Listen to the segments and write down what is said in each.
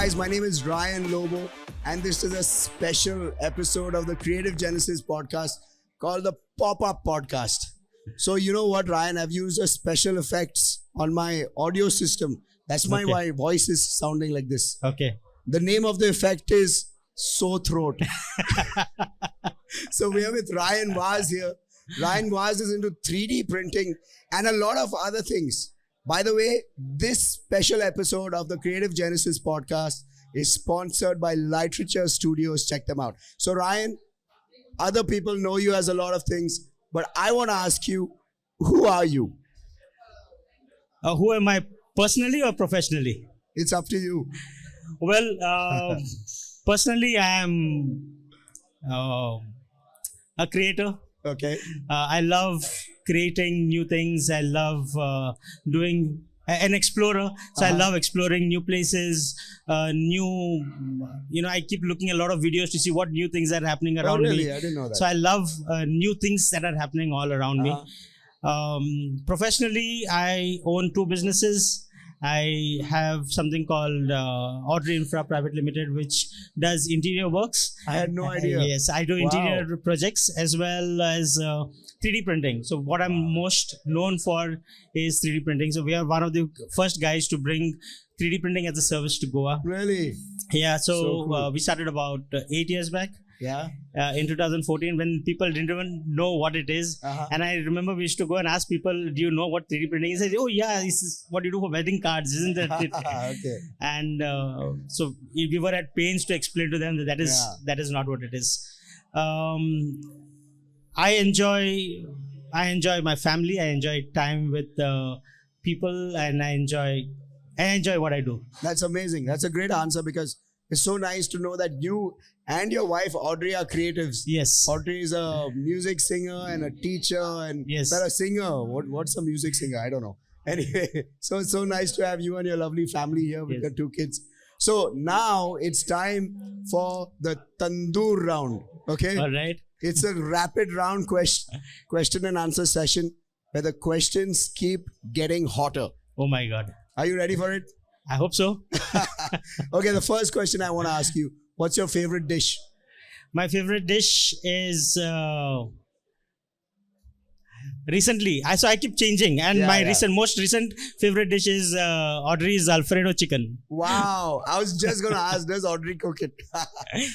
guys, my name is Ryan Lobo, and this is a special episode of the Creative Genesis podcast called the Pop-Up Podcast. So, you know what, Ryan? I've used a special effects on my audio system. That's why my voice is sounding like this. Okay. The name of the effect is Sore Throat. So, we are with Ryan Vaz here. Ryan Vaz is into 3D printing and a lot of other things. By the way, this special episode of the Creative Genesis podcast is sponsored by Literature Studios. Check them out. So, Ryan, other people know you as a lot of things, but I want to ask you, who are you? Who am I, personally or professionally? It's up to you. Well, personally, I am a creator. Okay. I love creating new things. I love doing an explorer. So I love exploring new places, I keep looking at a lot of videos to see what new things are happening around really? me. I didn't know that. So I love new things that are happening all around me. Professionally, I own 2 businesses. I have something called Audrey Infra Private Limited, which does interior works. I had no idea. Yes, I do interior projects as well as 3D printing. So what I'm most known for is 3D printing. So we are one of the first guys to bring 3D printing as a service to Goa. Really? Yeah, so cool. we started about 8 years back. Yeah. In 2014, when people didn't even know what it is. And I remember we used to go and ask people, do you know what 3D printing is? They say, oh yeah, this is what you do for wedding cards, isn't it? Okay. And so we were at pains to explain to them that that is not what it is. I enjoy my family. I enjoy time with people, and I enjoy what I do. That's amazing. That's a great answer because it's so nice to know that you and your wife Audrey are creatives. Yes. Audrey is a music singer and a teacher and Yes. a singer. What's a music singer? I don't know. Anyway, so it's so nice to have you and your lovely family here with your 2 kids. So now it's time for the Tandoor round. Okay. All right. It's a rapid round question and answer session where the questions keep getting hotter. Oh my God. Are you ready for it? I hope so. Okay, the first question I want to ask you, what's your favorite dish? My favorite dish is recently. So I keep changing, and most recent favorite dish is Audrey's Alfredo chicken. Wow, I was just going to ask, does Audrey cook it?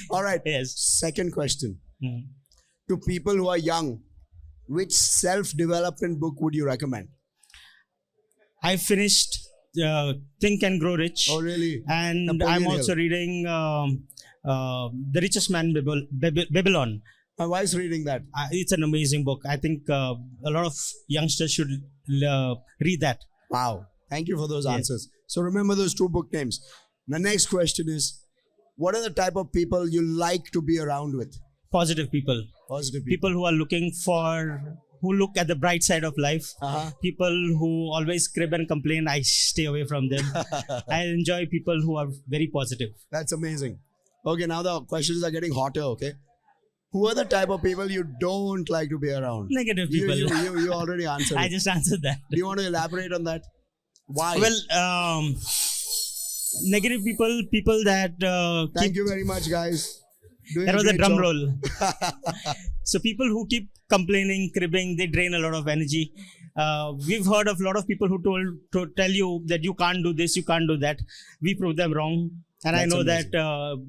All right. Yes. Second question. To people who are young, which self-development book would you recommend? I finished Think and Grow Rich. Oh, really? And Napoleon I'm Hill. also reading The Richest Man Babylon. My wife's reading that. It's an amazing book. I think a lot of youngsters should read that. Wow. Thank you for those answers. So remember those 2 book names. The next question is, what are the type of people you like to be around with? Positive people. Positive People who are who look at the bright side of life. People who always crib and complain, I stay away from them. I enjoy people who are very positive. That's amazing. Okay, now the questions are getting hotter, okay? Who are the type of people you don't like to be around? Negative people. You already answered I it. just answered that. Do you want to elaborate on that? Why? Well, negative people that Thank you very much, guys. Doing that was a great drum job. roll. So people who keep complaining, cribbing, they drain a lot of energy. We've heard of a lot of people who tell you that you can't do this, you can't do that. We prove them wrong. And I know amazing. that,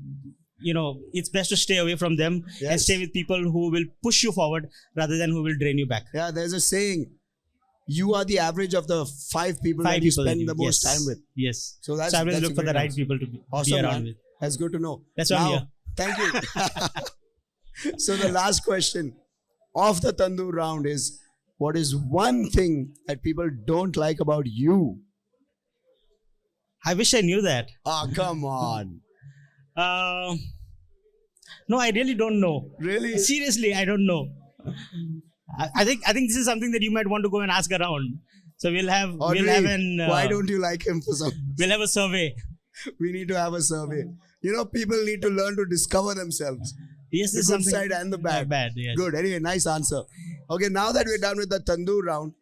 it's best to stay away from them and stay with people who will push you forward rather than who will drain you back. Yeah, there's a saying, you are the average of the 5 people that you spend the most time with. Yes. So I always look for the right people to be around man. with. That's good to know. That's why I'm here. Thank you. So the last question of the Tandoor round is, what is one thing that people don't like about you? I wish I knew that. Oh, come on. No, I really don't know. Really? Seriously, I don't know. I think this is something that you might want to go and ask around. So we'll have why don't you like him for some? We'll have a survey. We need to have a survey. People need to learn to discover themselves. Yes, the good side and the bad. Yes. Good. Anyway, nice answer. Okay, now that we're done with the Tandoor round,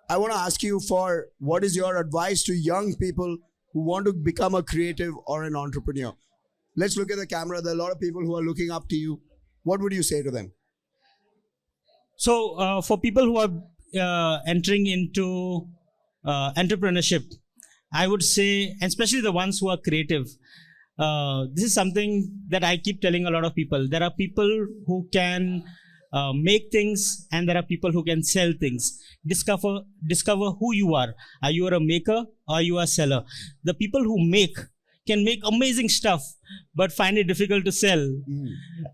I want to ask you for what is your advice to young people who want to become a creative or an entrepreneur? Let's look at the camera. There are a lot of people who are looking up to you. What would you say to them? So, for people who are entering into entrepreneurship, I would say, and especially the ones who are creative, this is something that I keep telling a lot of people. There are people who can make things, and there are people who can sell things. Discover who you are. Are you a maker or are you a seller? The people who make can make amazing stuff, but find it difficult to sell.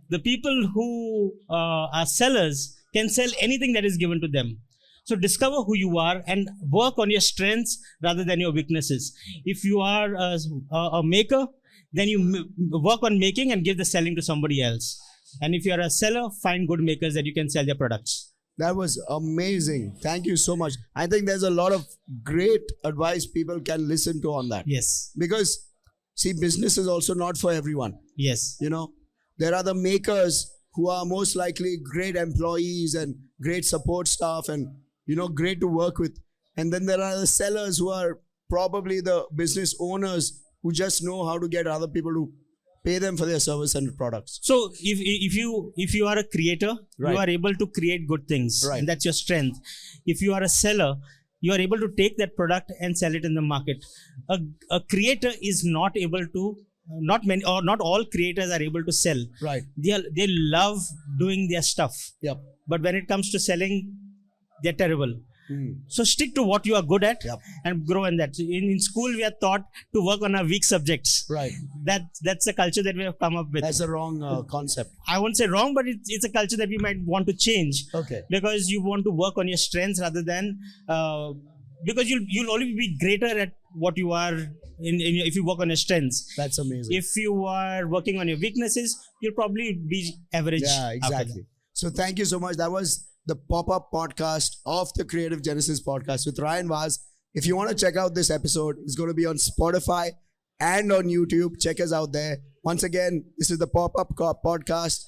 The people who are sellers can sell anything that is given to them. So discover who you are and work on your strengths rather than your weaknesses. If you are a maker, then you work on making and give the selling to somebody else. And if you are a seller, find good makers that you can sell their products. That was amazing. Thank you so much. I think there's a lot of great advice people can listen to on that. Yes. Because, see, business is also not for everyone. Yes. You know, there are the makers who are most likely great employees and great support staff and, you know, great to work with. And then there are the sellers who are probably the business owners who just know how to get other people to pay them for their service and products. So if you are a creator, Right. you are able to create good things. Right. And that's your strength. If you are a seller, you are able to take that product and sell it in the market. A creator is not able to, not many or not all creators are able to sell. Right. They love doing their stuff. Yep. But when it comes to selling, they're terrible. Mm. So stick to what you are good at Yep. and grow in that. In school, we are taught to work on our weak subjects. Right. That's the culture that we have come up with. That's a wrong concept. I won't say wrong, but it's a culture that we might want to change. Okay. Because you want to work on your strengths rather than because you'll only be greater at what you are if you work on your strengths. That's amazing. If you are working on your weaknesses, you'll probably be average. Yeah, after exactly. that. So thank you so much. That was the pop-up podcast of the Creative Genesis podcast with Ryan Vaz. If you want to check out this episode, it's going to be on Spotify and on YouTube. Check us out there. Once again, this is the pop-up podcast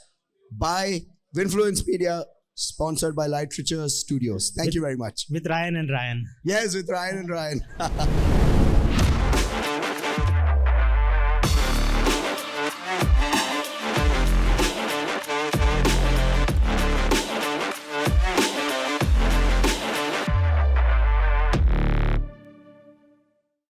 by Vinfluence Media, sponsored by Light Richer Studios. Thank you very much. With Ryan and Ryan. Yes, with Ryan and Ryan.